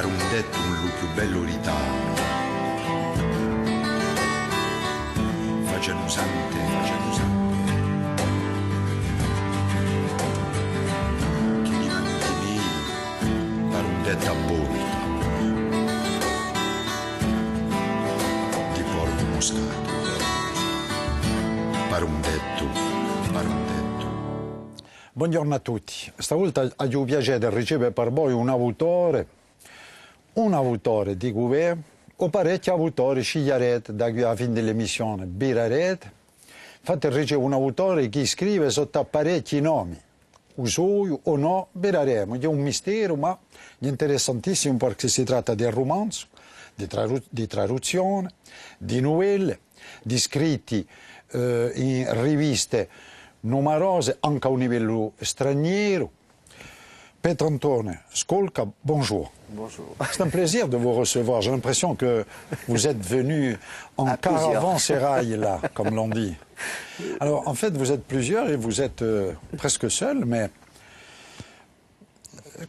Pare un detto un lu più bello ritardo. Facciano sante, facciano sante. Che dimanti miei, pare un detto a bordo. Di porco moscato. Pare un detto, pare un detto. Buongiorno a tutti. Stavolta ho il piacere di ricevere per voi un autore di governo o parecchi autori sceglierete da qui alla fine dell'emissione, birarete. Infatti ricevo un autore che scrive sotto parecchi nomi, usuio o no, biraremo. È un mistero, ma è interessantissimo perché si tratta di romanzo, di traduzione, di novelle, di scritti in riviste numerose, anche a un livello straniero. Pietro Antone Skolka, bonjour. Bonjour. C'est un plaisir de vous recevoir. J'ai l'impression que vous êtes venu en caravansérail, là, comme l'on dit. Alors, en fait, vous êtes plusieurs et vous êtes presque seul, mais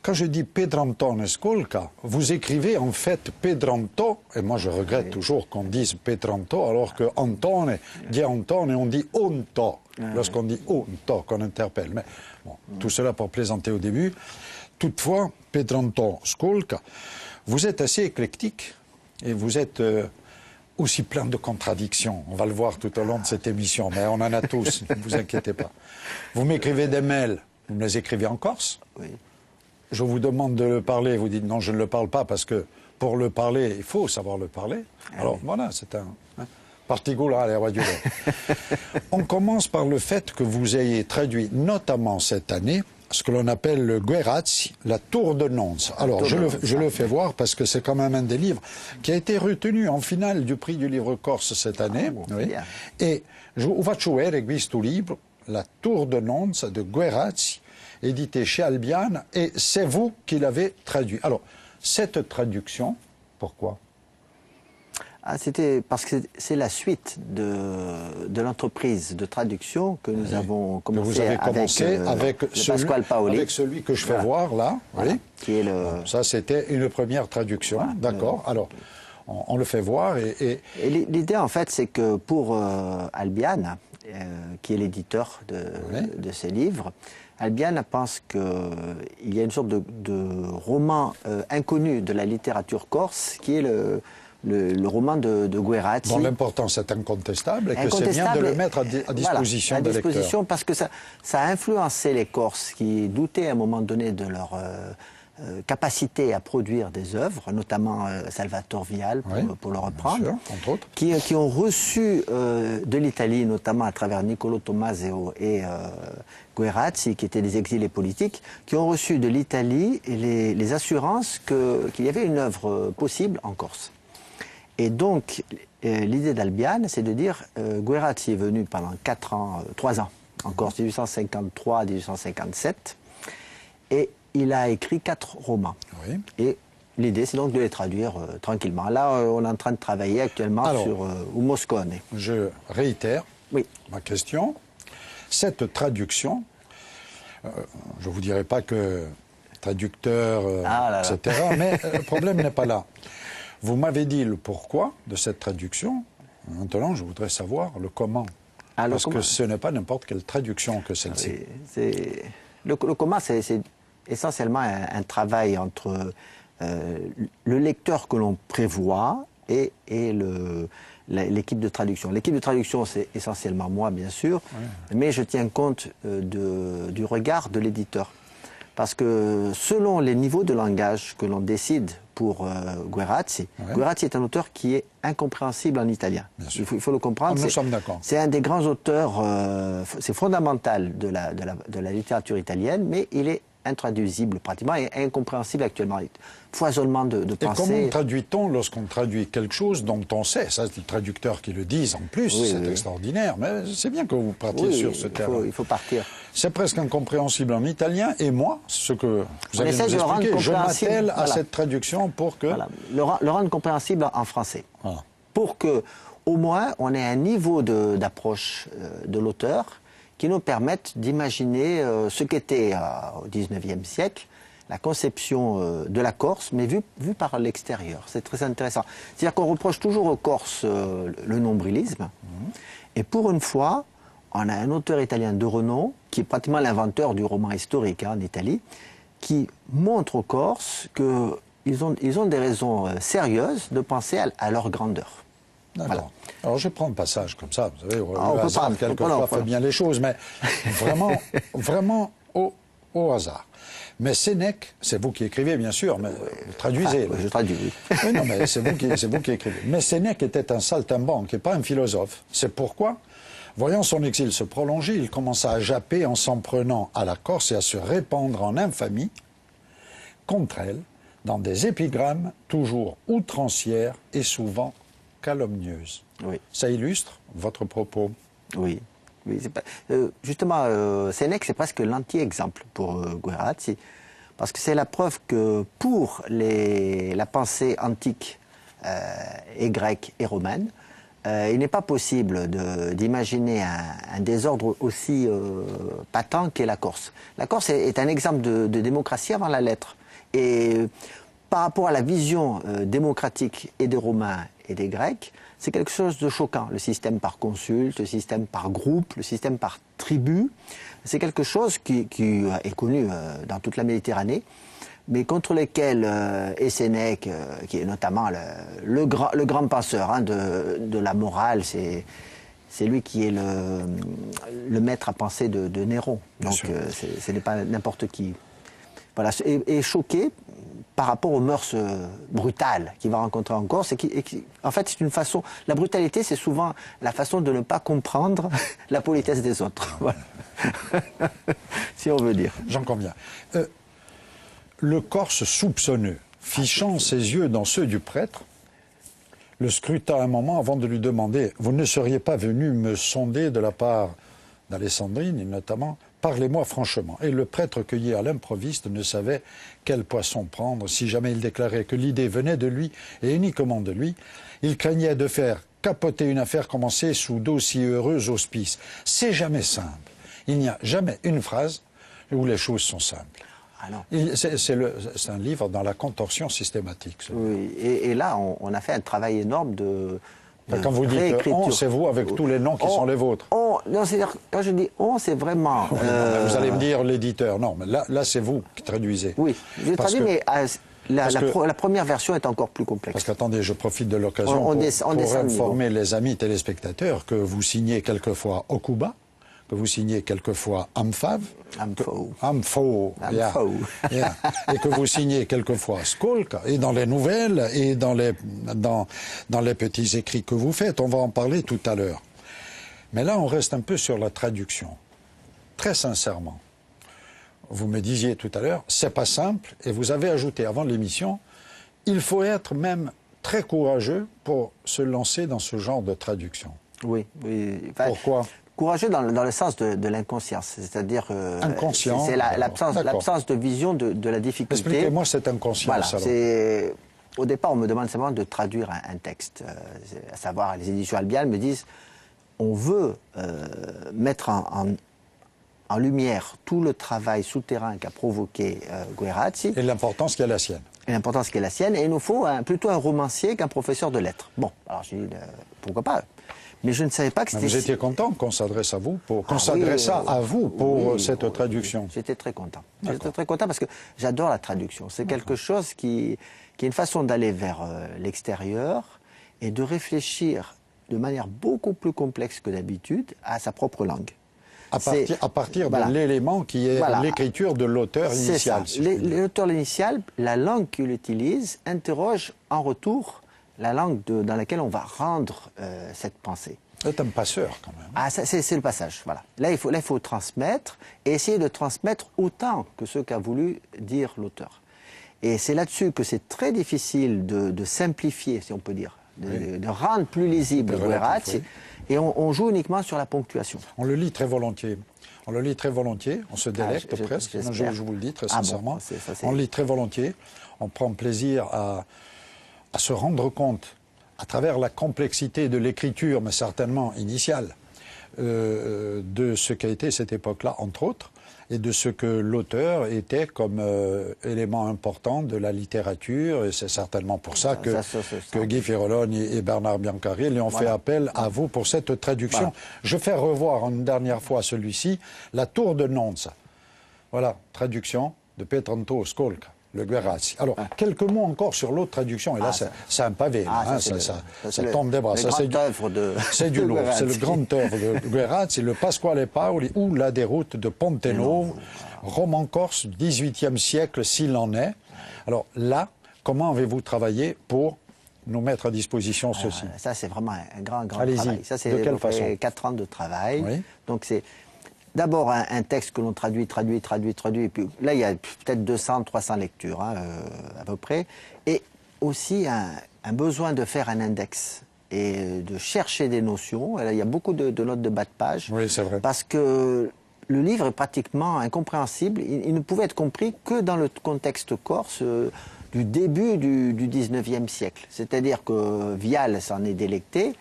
quand je dis Pedranton Skolka, vous écrivez en fait Pedranto, et moi je regrette toujours qu'on dise Pedranto, alors que Antone dit Antone et on dit Onto, lorsqu'on dit Onto, qu'on interpelle. Mais bon, tout cela pour plaisanter au début. Toutefois, Pedranton Skolka, vous êtes assez éclectique et vous êtes aussi plein de contradictions. On va le voir tout au long de cette émission, mais on en a tous, ne vous inquiétez pas. Vous m'écrivez des mails, vous me les écrivez en corse? Oui. Je vous demande de le parler, vous dites non, je ne le parle pas parce que pour le parler, il faut savoir le parler. Alors voilà, c'est un particolare radio. On commence par le fait que vous ayez traduit notamment cette année ce que l'on appelle le Guerrazzi, la Tour de Nonze. Alors je le fais voir parce que c'est quand même un des livres qui a été retenu en finale du prix du livre corse cette année. Oui. Et je vous faccio vedere questo livre, la Tour de Nonze de Guerrazzi, édité chez Albiane, et c'est vous qui l'avez traduit. Alors, cette traduction, pourquoi? C'était parce que c'est la suite de l'entreprise de traduction que nous avons commencé, vous avez commencé avec Pasquale Paoli. Avec celui que je fais voir là. Voilà, oui. Qui est le... Ça, c'était une première traduction. Voilà, d'accord. Alors, on le fait voir. Et l'idée, en fait, c'est que pour Albiane, qui est l'éditeur de ces livres, Albiane pense qu'il y a une sorte de roman inconnu de la littérature corse qui est le roman de Guerrazzi. Dont l'importance est incontestable et que c'est bien de le mettre à disposition des lecteurs. Parce que ça a influencé les Corses qui doutaient à un moment donné de leur capacité à produire des œuvres, notamment Salvatore Vial, pour le reprendre, sûr, entre autres. Qui ont reçu de l'Italie, notamment à travers Niccolo Tommaseo et Guerrazzi, qui étaient des exilés politiques, qui ont reçu de l'Italie les assurances qu'il y avait une œuvre possible en Corse. Et donc, l'idée d'Albiane, c'est de dire, Guerrazzi est venu pendant 3 ans, en Corse, 1853-1857, et il a écrit 4 romans. Oui. Et l'idée, c'est donc de les traduire tranquillement. Là, on est en train de travailler actuellement sur Moscone. Je réitère ma question. Cette traduction, je ne vous dirai pas que traducteur, etc., mais le problème n'est pas là. Vous m'avez dit le pourquoi de cette traduction. Maintenant, je voudrais savoir le comment. Parce que ce n'est pas n'importe quelle traduction que celle-ci. Le comment, c'est essentiellement un travail entre le lecteur que l'on prévoit et l'équipe de traduction. L'équipe de traduction, c'est essentiellement moi, bien sûr, mais je tiens compte du regard de l'éditeur. Parce que selon les niveaux de langage que l'on décide pour Guerrazzi, Guerrazzi est un auteur qui est incompréhensible en italien. Il faut le comprendre. Nous sommes d'accord. C'est un des grands auteurs, c'est fondamental de la littérature italienne, mais il est intraduisible pratiquement et incompréhensible actuellement. Foisonnement de pensées. Et comment traduit-on lorsqu'on traduit quelque chose dont on sait? Ça, c'est les traducteurs qui le disent en plus, c'est extraordinaire. Mais c'est bien que vous partiez sur ce terrain. Il faut partir. C'est presque incompréhensible en italien, et moi, ce que vous allez nous expliquer, je m'attelle à cette traduction pour que... Voilà. Le rendre compréhensible en français. Voilà. Pour que, au moins, on ait un niveau d'approche de l'auteur qui nous permettent d'imaginer ce qu'était au XIXe siècle la conception de la Corse, mais vue par l'extérieur. C'est très intéressant. C'est-à-dire qu'on reproche toujours aux Corses le nombrilisme, et pour une fois, on a un auteur italien de renom, qui est pratiquement l'inventeur du roman historique en Italie, qui montre aux Corses qu'ils ont des raisons sérieuses de penser à leur grandeur. D'accord. Voilà. Alors je prends le passage comme ça, vous savez, Ah, le hasard quelquefois fait bien les choses, mais vraiment au hasard. Mais Sénèque, c'est vous qui écrivez bien sûr, mais vous traduisez. Je traduis, oui. Oui, non, mais c'est vous qui écrivez. Mais Sénèque était un saltimbanque et pas un philosophe. C'est pourquoi, voyant son exil se prolonger, il commença à japper en s'en prenant à la Corse et à se répandre en infamie contre elle, dans des épigrammes toujours outrancières et souvent calomnieuses. Oui. Ça illustre votre propos. Oui. Oui, justement, Sénèque, c'est presque l'anti-exemple pour Guerrazzi, parce que c'est la preuve que pour la pensée antique et grecque et romaine, il n'est pas possible d'imaginer un désordre aussi patent qu'est la Corse. La Corse est un exemple de démocratie avant la lettre. Et par rapport à la vision démocratique et des Romains et des Grecs, c'est quelque chose de choquant. Le système par consulte, le système par groupe, le système par tribu, c'est quelque chose qui est connu dans toute la Méditerranée, mais contre lesquels Sénèque, qui est notamment le grand penseur de la morale, c'est lui qui est le maître à penser de Néron. Donc ce n'est pas n'importe qui. Voilà, est choqué par rapport aux mœurs brutales qu'il va rencontrer en Corse. En fait, c'est une façon. La brutalité, c'est souvent la façon de ne pas comprendre la politesse des autres. Voilà. Si on veut dire. J'en conviens. Le Corse soupçonneux, fichant ses yeux dans ceux du prêtre, le scruta un moment avant de lui demander « Vous ne seriez pas venu me sonder de la part d'Alessandrine, notamment ? Parlez-moi franchement. » Et le prêtre cueilli à l'improviste ne savait quel poisson prendre. Si jamais il déclarait que l'idée venait de lui, et uniquement de lui, il craignait de faire capoter une affaire commencée sous d'aussi heureux auspices. C'est jamais simple. Il n'y a jamais une phrase où les choses sont simples. Ah non. C'est un livre dans la contorsion systématique. Oui, et là, on a fait un travail énorme de quand vous dites on, c'est vous avec tous les noms qui sont les vôtres. Non, c'est-à-dire, quand je dis on, c'est vraiment. Vous allez me dire l'éditeur. Non, mais là c'est vous qui traduisez. Oui, je traduis, mais la première version est encore plus complexe. Parce qu'attendez, je profite de l'occasion pour informer les amis téléspectateurs que vous signez quelquefois Okuba, que vous signez quelquefois Amfav, Amfo, yeah. Et que vous signez quelquefois Skolka, et dans les nouvelles et dans les petits écrits que vous faites, on va en parler tout à l'heure. Mais là, on reste un peu sur la traduction. Très sincèrement, vous me disiez tout à l'heure, c'est pas simple, et vous avez ajouté avant l'émission, il faut être même très courageux pour se lancer dans ce genre de traduction. Oui. Enfin, pourquoi ? Courageux dans le sens de l'inconscience, c'est-à-dire inconscient. C'est l'absence de vision de la difficulté. Expliquez-moi cette inconscience. Voilà, au départ, on me demande simplement de traduire un texte, à savoir les éditions Albial me disent on veut mettre en lumière tout le travail souterrain qu'a provoqué Guerrazzi. Et l'importance qui est la sienne. Et l'importance qui est la sienne, et il nous faut plutôt un romancier qu'un professeur de lettres. Bon, alors je dis pourquoi pas. Mais je ne savais pas que c'était... Vous étiez content qu'on s'adresse à vous, qu'on s'adressât à vous pour cette traduction. J'étais très content. J'étais très content parce que j'adore la traduction. C'est quelque chose qui est une façon d'aller vers l'extérieur et de réfléchir de manière beaucoup plus complexe que d'habitude à sa propre langue. À partir de l'élément qui est l'écriture de l'auteur initial. C'est ça. L'auteur initial, la langue qu'il utilise, interroge en retour la langue dans laquelle on va rendre cette pensée. C'est un passeur, quand même. Ah, c'est le passage, voilà. Là, il faut transmettre, et essayer de transmettre autant que ce qu'a voulu dire l'auteur. Et c'est là-dessus que c'est très difficile de simplifier, si on peut dire, de rendre plus lisible Guerrazzi, et on joue uniquement sur la ponctuation. On le lit très volontiers. On le lit très volontiers, on se délecte presque, je vous le dis très sincèrement. On le lit très volontiers, on prend plaisir à se rendre compte, à travers la complexité de l'écriture, mais certainement initiale, de ce qu'a été cette époque-là, entre autres, et de ce que l'auteur était comme élément important de la littérature. Et c'est certainement pour ça que, que Guy Firolone et Bernard Biancarri lui ont fait appel à vous pour cette traduction. Voilà. Je fais revoir une dernière fois celui-ci, La Tour de Nonza. Voilà, traduction de Petranto Skolka. Le Guerrazzi. Alors, quelques mots encore sur l'autre traduction. Et là, c'est un pavé. Ça tombe des bras. C'est du lourd. C'est le grand œuvre de Guerrazzi, le Pasquale Paoli ou La Déroute de Pontenovo, roman corse, 18e siècle, s'il en est. Alors là, comment avez-vous travaillé pour nous mettre à disposition ceci? Ça, c'est vraiment un grand travail. Ça, c'est 4 ans de travail. Oui. Donc, c'est d'abord un texte que l'on traduit, et puis là, il y a peut-être 200, 300 lectures, hein, à peu près. Et aussi un besoin de faire un index et de chercher des notions. Et là, il y a beaucoup de notes de bas de page. Oui, c'est vrai. Parce que le livre est pratiquement incompréhensible. Il ne pouvait être compris que dans le contexte corse du début du 19e siècle. C'est-à-dire que Vial s'en est délecté.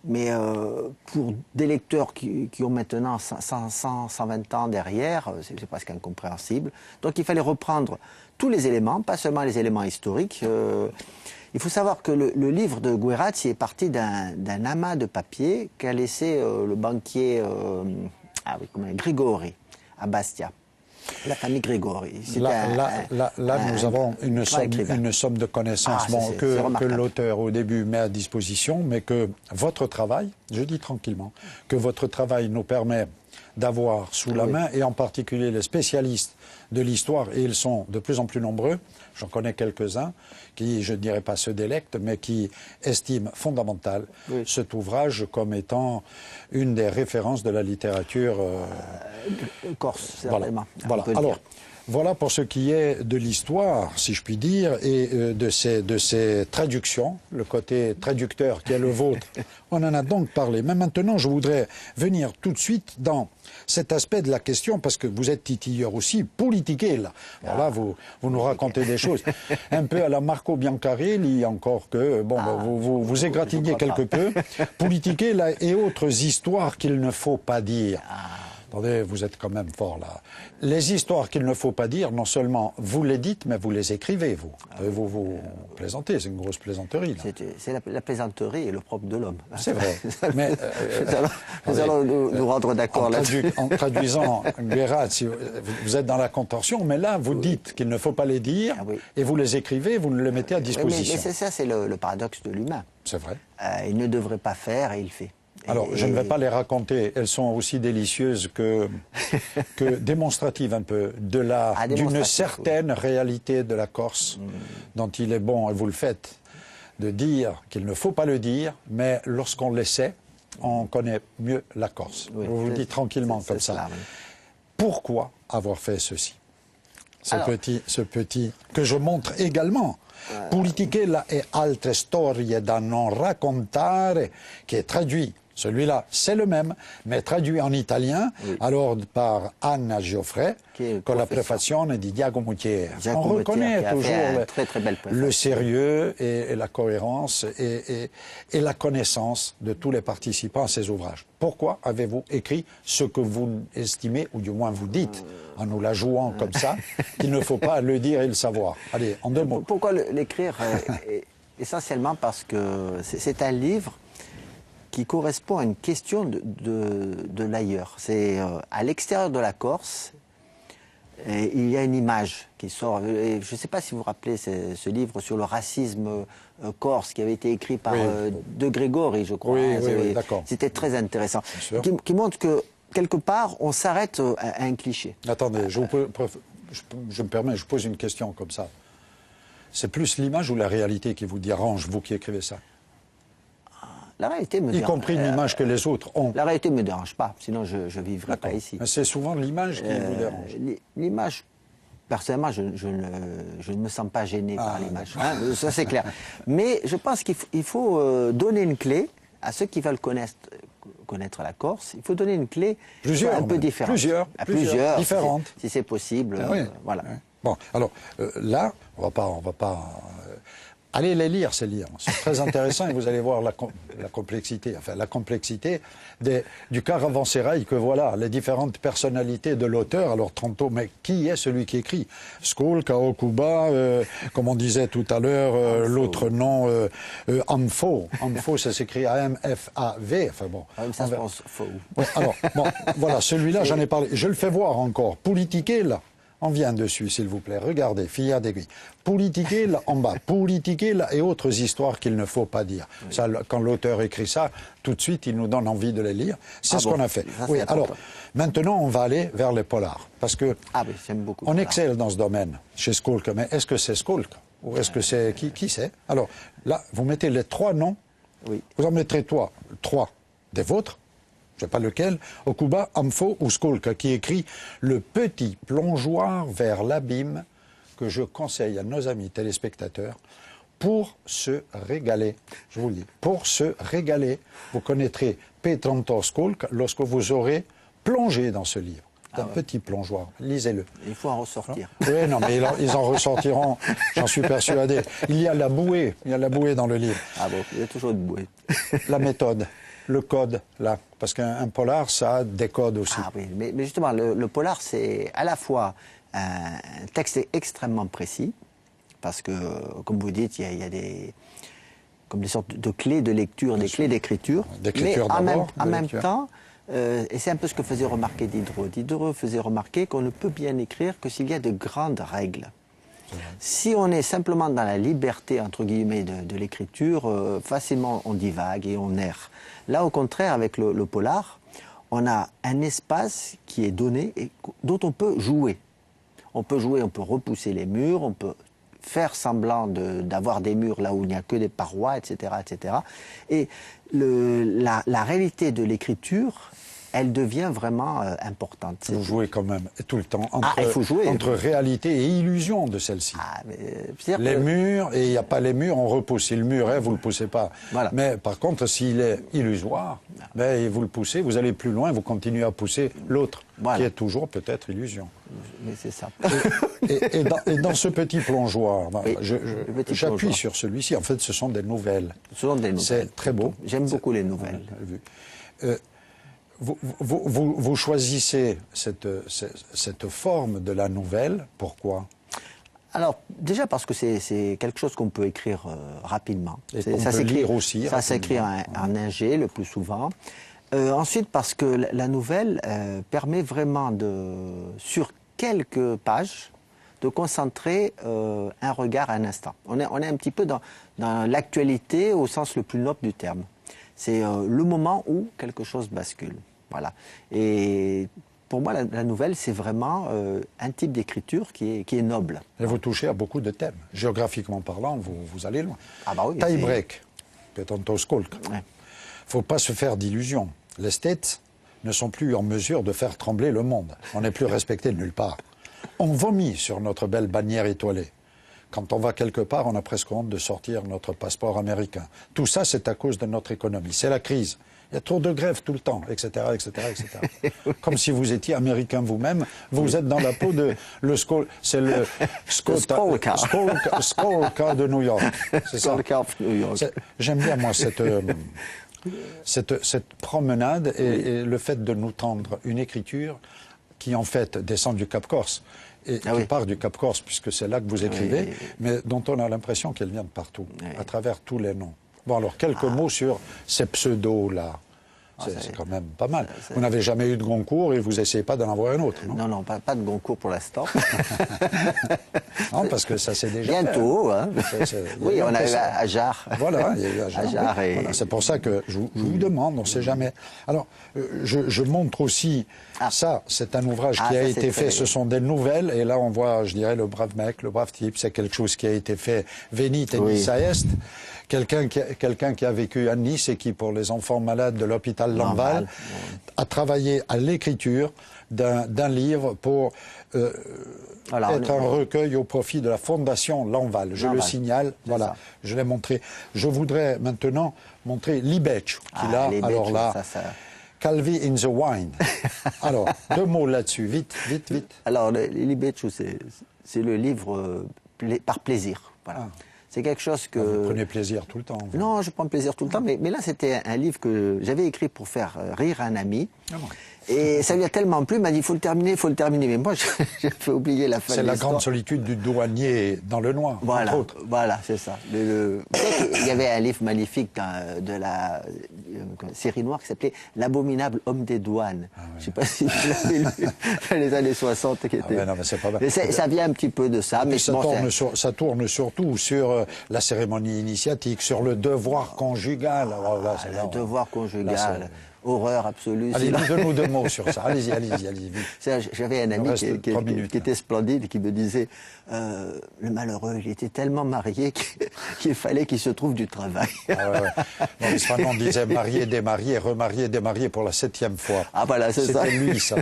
Mais pour des lecteurs qui ont maintenant 120 ans derrière, c'est presque incompréhensible. Donc il fallait reprendre tous les éléments, pas seulement les éléments historiques. Il faut savoir que le livre de Guerrazzi est parti d'un amas de papier qu'a laissé le banquier Grigori à Bastia. La famille Grigori. Là, nous avons une somme de connaissances que l'auteur au début met à disposition, mais que votre travail, je dis tranquillement, que votre travail nous permet d'avoir sous la main, et en particulier les spécialistes de l'histoire, et ils sont de plus en plus nombreux, j'en connais quelques-uns, qui, je ne dirais pas se délectent, mais qui estiment fondamental cet ouvrage comme étant une des références de la littérature corse, certainement. Voilà. Alors, voilà pour ce qui est de l'histoire, si je puis dire, et de ces traductions, le côté traducteur qui est le vôtre. On en a donc parlé. Mais maintenant, je voudrais venir tout de suite dans cet aspect de la question, parce que vous êtes titilleur aussi, politiqué, là. Alors là, vous nous racontez des choses un peu à la Marco Biancarelli, encore que, bon, vous égratignez quelque peu. Politiqué, là, et autres histoires qu'il ne faut pas dire. Attendez, vous êtes quand même fort là. Les histoires qu'il ne faut pas dire, non seulement vous les dites, mais vous les écrivez, vous. Vous plaisantez, c'est une grosse plaisanterie. C'est la plaisanterie et le propre de l'homme. C'est vrai. Mais, nous allons nous rendre d'accord là-dessus. En traduisant Guerrazzi, vous êtes dans la contorsion, mais là, vous dites qu'il ne faut pas les dire, et vous les écrivez, vous ne les mettez à disposition. Mais ça, c'est le paradoxe de l'humain. C'est vrai. Il ne devrait pas faire et il fait. Alors, je ne vais pas les raconter, elles sont aussi délicieuses que démonstratives un peu, d'une certaine réalité de la Corse, dont il est bon, et vous le faites, de dire qu'il ne faut pas le dire, mais lorsqu'on le sait, on connaît mieux la Corse. Je vous le dis tranquillement comme ça. Pourquoi avoir fait ceci? Ce petit que je montre également. Politichella e altre storie da non raccontare, qui est traduit. Celui-là, c'est le même, mais traduit en italien, alors par Anna Geoffrey, con la préfazione di Giacomo Thiers. On reconnaît toujours le sérieux et la cohérence et la connaissance de tous les participants à ces ouvrages. Pourquoi avez-vous écrit ce que vous estimez, ou du moins vous dites, en nous la jouant comme ça, qu'il ne faut pas le dire et le savoir? Allez, en 2 mots. Pourquoi l'écrire? Essentiellement parce que c'est un livre qui correspond à une question de l'ailleurs. C'est à l'extérieur de la Corse, et il y a une image qui sort. Je ne sais pas si vous vous rappelez ce livre sur le racisme corse qui avait été écrit par De Gregori, je crois. Oui, d'accord. C'était très intéressant. Qui montre que, quelque part, on s'arrête à un cliché. Attendez, je me permets, je pose une question comme ça. C'est plus l'image ou la réalité qui vous dérange, vous qui écrivez ça? La réalité me dérange. Y compris l'image que les autres ont. La réalité ne me dérange pas, sinon je ne vivrais pas ici. Mais c'est souvent l'image qui vous dérange. L'image, personnellement, je ne me sens pas gêné par l'image. Hein, ça, c'est clair. Mais je pense qu'il faut donner une clé à ceux qui veulent connaître la Corse. Il faut donner une clé un peu différente. Plusieurs différentes. Si c'est possible. Oui. Voilà. Bon, alors là, on va pas Allez les lire, ces livres. C'est très intéressant et vous allez voir la complexité, enfin la complexité du caravansérail que voilà, les différentes personnalités de l'auteur. Alors tantôt, mais qui est celui qui écrit? Skulka, Okuba, comme on disait tout à l'heure, l'autre nom, Amfo. Amfo, ça s'écrit A-M-F-A-V. Enfin bon. Ah, ça se pense faux. Ouais, alors, bon, voilà, celui-là, j'en ai parlé. Je le fais voir encore. Politiquer, là. On vient dessus, s'il vous plaît. Regardez, filière d'aiguille. Politiquer, là, en bas. Politiquer, là, et autres histoires qu'il ne faut pas dire. Oui. Ça, quand l'auteur écrit ça, tout de suite, il nous donne envie de les lire. C'est ce qu'on a fait. Ça, oui, alors, maintenant, on va aller vers les polars. Parce que j'aime beaucoup on excelle dans ce domaine, chez Skulka. Mais est-ce que c'est Skulka? Ou est-ce que c'est... Qui c'est? Alors, là, vous mettez les 3 noms. Oui. Vous en mettrez 3 des vôtres. Je ne sais pas lequel, Okuba, Amfo ou Skulka, qui écrit « Le petit plongeoir vers l'abîme » que je conseille à nos amis téléspectateurs pour se régaler. Je vous le dis, pour se régaler. Vous connaîtrez Petranto Skulka lorsque vous aurez plongé dans ce livre. C'est un petit plongeoir. Lisez-le. Il faut en ressortir. Oui, non, mais ils en ressortiront, j'en suis persuadé. Il y a la bouée dans le livre. Ah bon, il y a toujours une bouée. La méthode. Le code, là, parce qu'un polar, ça a des codes aussi. Ah oui, mais justement, le polar, c'est à la fois un texte extrêmement précis, parce que, comme vous dites, il y a des sortes de clés de lecture, des clés d'écriture, mais en même temps, et c'est un peu ce que faisait remarquer Diderot. Diderot faisait remarquer qu'on ne peut bien écrire que s'il y a de grandes règles. Si on est simplement dans la liberté, entre guillemets, de l'écriture, facilement on divague et on erre. Là, au contraire, avec le polar, on a un espace qui est donné et dont on peut jouer. On peut jouer, on peut repousser les murs, on peut faire semblant d'avoir des murs là où il n'y a que des parois, etc. etc. Et la réalité de l'écriture, elle devient vraiment importante. Vous jouez quand même tout le temps entre réalité et illusion de celle-ci. Les murs, et il n'y a pas les murs, on repousse. Si le mur est, vous ne le poussez pas. Voilà. Mais par contre, s'il est illusoire, ben, vous le poussez, vous allez plus loin, vous continuez à pousser l'autre, qui est toujours peut-être illusion. Mais c'est ça. Et dans ce petit plongeoir, oui, j'appuie sur celui-ci. En fait, ce sont des nouvelles. Ce sont des nouvelles. C'est très beau. J'aime beaucoup les nouvelles. Vous choisissez cette forme de la nouvelle, pourquoi? Alors, déjà parce que c'est quelque chose qu'on peut écrire rapidement. Et qu'on peut lire aussi. Ça s'écrit en ingé le plus souvent. Ensuite, parce que la nouvelle permet vraiment, sur quelques pages, de concentrer un regard à un instant. On est un petit peu dans l'actualité au sens le plus noble du terme. C'est le moment où quelque chose bascule. Voilà. Et pour moi, la nouvelle, c'est vraiment un type d'écriture qui est noble. Et vous touchez à beaucoup de thèmes. Géographiquement parlant, vous allez loin. Ah bah oui. Tie-break, Petranto Skulka. Il ne faut pas se faire d'illusions. Les States ne sont plus en mesure de faire trembler le monde. On n'est plus respecté de nulle part. On vomit sur notre belle bannière étoilée. Quand on va quelque part, on a presque honte de sortir notre passeport américain. Tout ça, c'est à cause de notre économie. C'est la crise. Il y a trop de grèves tout le temps, etc., etc., etc. Comme si vous étiez américain vous-même, vous êtes dans la peau de c'est le Skulka de New York. C'est ça. J'aime bien, moi, cette promenade et le fait de nous tendre une écriture qui, en fait, descend du Cap Corse. Et qui part du Cap Corse, puisque c'est là que vous écrivez, mais dont on a l'impression qu'elle vient de partout, à travers tous les noms. Bon, alors, quelques mots sur ces pseudos-là. C'est quand même pas mal. Vous n'avez jamais eu de Goncourt et vous n'essayez pas d'en avoir un autre, non? Non, pas de Goncourt pour l'instant. Non, parce que ça c'est déjà bientôt, hein. Oui, on a eu Ajar. Voilà, il y a eu Ajar. Voilà, c'est pour ça que je vous demande, on ne sait jamais. Alors, je montre aussi, ça, c'est un ouvrage qui a été fait, ce sont des nouvelles, et là on voit, je dirais, le brave mec, le brave type, c'est quelque chose qui a été fait, venite et nisa est. Quelqu'un qui a vécu à Nice et qui, pour les enfants malades de l'hôpital Lamballe, a travaillé à l'écriture d'un livre pour être un recueil au profit de la fondation Lamballe. Je le signale, voilà, je l'ai montré. Je voudrais maintenant montrer Libeccio, qui là, alors là, Calvi in the Wine. Alors, 2 mots là-dessus, vite. Alors, Libeccio, c'est le livre par plaisir, voilà. C'est quelque chose que... Vous prenez plaisir tout le temps. Vous. Non, je prends plaisir tout le temps, mais là c'était un livre que j'avais écrit pour faire rire un ami. Ah bon. Et ça lui a tellement plu, il m'a dit il faut le terminer, il faut le terminer. Mais moi, j'ai fait oublier la fin de C'est la l'histoire. grande solitude du douanier dans le noir, Voilà, entre autres. voilà, c'est ça. Il y avait un livre magnifique de la série noire qui s'appelait L'abominable homme des douanes. Je ne sais pas si vous l'avez lu, dans les années 60. Qui était... non, mais c'est pas mal. Mais ça vient un petit peu de ça. Mais Ça, bon, ça tourne surtout sur la cérémonie initiatique, sur le devoir conjugal. Alors là, c'est là, le devoir là, conjugal, horreur absolue. Allez, dites-nous deux mots sur ça. Allez-y. J'avais un ami qui était splendide et qui me disait le malheureux, il était tellement marié qu'il fallait qu'il se trouve du travail. Ah ouais. Maurice Fanon disait marié, démarié, remarié, démarié pour la 7e fois. Ah voilà, c'est ça. C'était lui, ça.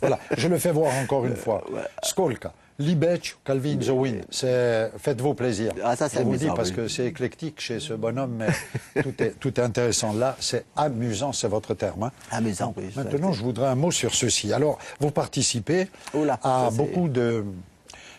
Voilà, je le fais voir encore une fois. Skolka. Libech, Calvin Zowin, faites-vous plaisir. Ah, ça, c'est je vous amusant, dis parce oui. que c'est éclectique chez ce bonhomme, mais tout est intéressant. Là, c'est amusant, c'est votre terme. Hein. Amusant, oui. Maintenant, je voudrais un mot sur ceci. Alors, vous participez Oula, à ça, beaucoup de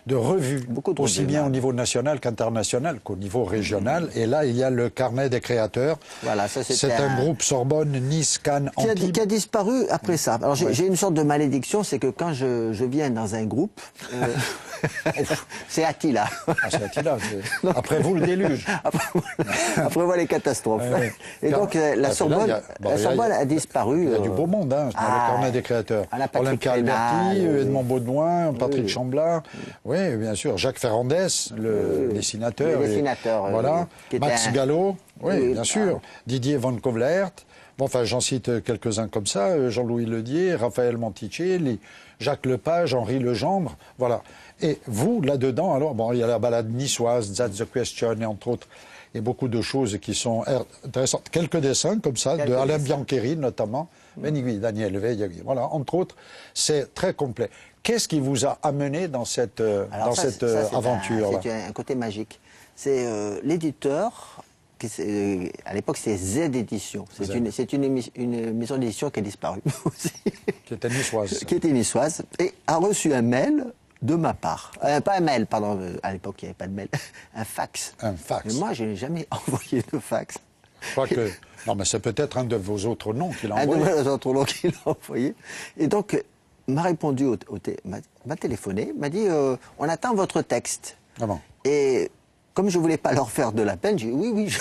revues, Beaucoup de aussi revues, bien là. au niveau national qu'international, qu'au niveau régional. Et là, il y a le carnet des créateurs. Voilà, ça, c'était c'est un groupe Sorbonne, Nice, Cannes, Antibes. qui a disparu après ça. Alors j'ai une sorte de malédiction, c'est que quand je viens dans un groupe, c'est Attila. Ah, c'est Attila. Après vous, le déluge. Après voilà les catastrophes. Ouais. Et donc la Attila, Sorbonne, il y a- a disparu. Il y a du beau monde, hein, dans le carnet des créateurs. on a Patrick Olympia Rénal, Alberti, Edmond Baudouin, Patrick oui. Chamblard, oui, bien sûr, Jacques Ferrandès, le dessinateur. Le dessinateur, voilà, qui était Max un- Gallo, oui, Oui, bien sûr, Didier Van Kovlert. Bon, enfin, j'en cite quelques-uns comme ça, Jean-Louis Ledier, Raphaël Monticelli, Jacques Lepage, Henri Legendre, voilà. Et vous, là-dedans, alors, bon, il y a la balade niçoise, That's the Question, et entre autres, et beaucoup de choses qui sont intéressantes. Quelques dessins comme ça, de Alain Biancheri notamment, Benigui, Daniel Veil, voilà, entre autres, c'est très complet. Qu'est-ce qui vous a amené dans cette, Alors ça, c'est aventure-là? C'est un côté magique. C'est l'éditeur, à l'époque c'était Z Édition. C'est une maison d'édition qui a disparu aussi. Qui était niçoise. Qui était niçoise, et a reçu un mail de ma part. Pas un mail, pardon, à l'époque il n'y avait pas de mail, un fax. Un fax. Mais moi je n'ai jamais envoyé de fax. Je crois que... Non, mais c'est peut-être un de vos autres noms qu'il a Un de envoyé. mes autres noms qu'il a envoyé. Et donc, m'a répondu, m'a téléphoné, m'a dit on attend votre texte. Ah bon. Et comme je voulais pas leur faire de la peine, j'ai dit oui, je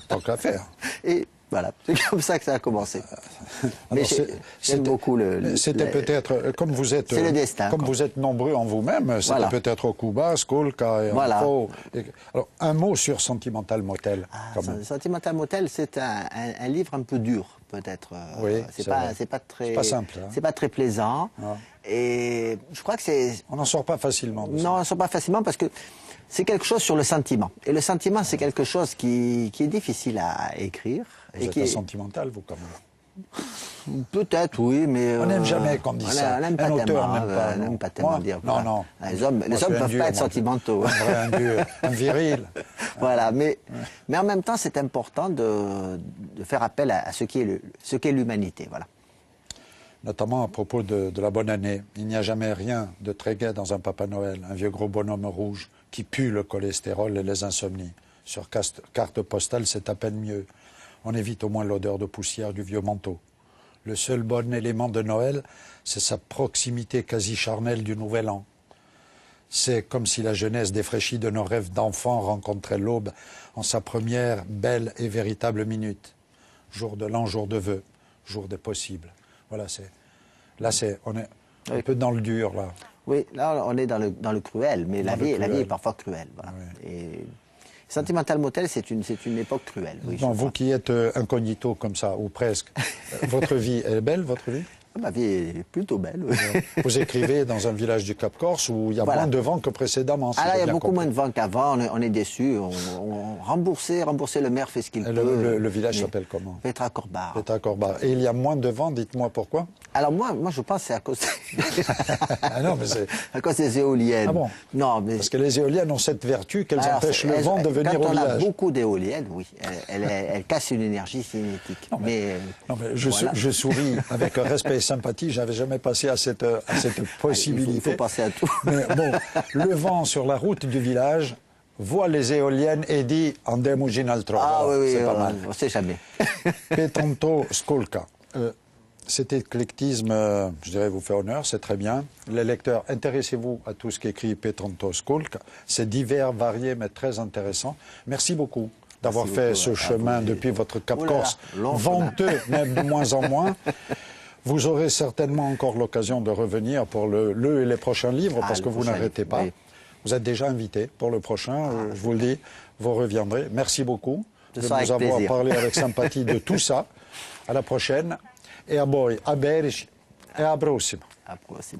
Tant qu'à faire. Et voilà, c'est comme ça que ça a commencé. Mais j'aime beaucoup C'était peut-être, comme vous êtes... C'est le destin, Comme quoi. vous êtes nombreux en vous-même, c'était Voilà. peut-être Okuba, Skolka et Voilà. Info. Alors, un mot sur Sentimental Motel, quand même. Sentimental Motel, c'est un livre un peu dur, peut-être. Oui, c'est vrai. pas très... C'est pas simple, hein. C'est pas très plaisant. Non. Et je crois que c'est... On n'en sort pas facilement. de ça. Non, on ne sort pas facilement parce que c'est quelque chose sur le sentiment. Et le sentiment, c'est quelque chose qui est difficile à écrire. Vous êtes un sentimental, vous, quand même. Peut-être, oui, mais... On n'aime jamais qu'on dise ça. On n'aime pas Un auteur tellement, n'aime pas, on n'aime non. pas tellement Moi, dire. non, voilà. non. Les hommes Moi, ne je suis un peuvent dur, pas être moi. sentimentaux. Un vrai, un dur, un viril. Voilà, mais en même temps, c'est important de faire appel à ce qu'est l'humanité, voilà. Notamment à propos de la bonne année. Il n'y a jamais rien de très gai dans un Papa Noël, un vieux gros bonhomme rouge qui pue le cholestérol et les insomnies. Sur carte postale, c'est à peine mieux. On évite au moins l'odeur de poussière du vieux manteau. Le seul bon élément de Noël, c'est sa proximité quasi charnelle du Nouvel An. C'est comme si la jeunesse défraîchie de nos rêves d'enfants rencontrait l'aube en sa première belle et véritable minute. Jour de l'an, jour de vœux, jour des possibles. Voilà, on est un peu dans le dur, là. Oui, là, on est dans le cruel, mais la vie cruel. est parfois cruelle. Voilà. Oui. Et Sentimental Motel, c'est une époque cruelle. Oui, Non, je vous crois. qui êtes incognito comme ça, ou presque, votre vie, elle est belle, votre vie? Ma vie est plutôt belle. Oui. Vous écrivez dans un village du Cap-Corse où il y a Voilà. moins de vent que précédemment. Si Ah là, j'ai il y a bien beaucoup compris. moins de vent qu'avant, on est déçus. Rembourser, le maire fait ce qu'il Et peut. le village mais- s'appelle comment? Petra Corbar. Petra Corbar. Et il y a moins de vent, dites-moi pourquoi? Alors moi, je pense que c'est à cause, Ah non, mais c'est... à cause des éoliennes. Ah bon? Non, mais Parce que les éoliennes ont cette vertu qu'elles alors, empêchent le elles- vent de venir quand au on a village. beaucoup d'éoliennes, oui, elles cassent une énergie cinétique. Non, mais voilà. je souris avec respect et sympathie. J'avais jamais passé à cette possibilité. Il faut penser à tout. Mais bon, le vent sur la route du village, voit les éoliennes et dit andiamo in altro. Ah Voilà, oui, oui, c'est pas mal. on ne sait jamais. Petanto Skolka. Cet éclectisme, je dirais, vous fait honneur, c'est très bien. Les lecteurs, intéressez-vous à tout ce qu'écrit Petanto Skolka. C'est divers, varié, mais très intéressant. Merci beaucoup d'avoir Merci fait beaucoup ce à chemin vous. depuis votre Cap Oh là là, Corse, long chemin. venteux, mais de moins en moins. Vous aurez certainement encore l'occasion de revenir pour le et les prochains livres, Ah, parce le que vous prochain n'arrêtez livre, pas. oui. Vous êtes déjà invité pour le prochain, je vous le dis, vous reviendrez. Merci beaucoup Ce de sera nous avec avoir plaisir. parlé avec sympathie de tout ça. À la prochaine. Et à voi, a Berici, et à la prossima. À la prochaine.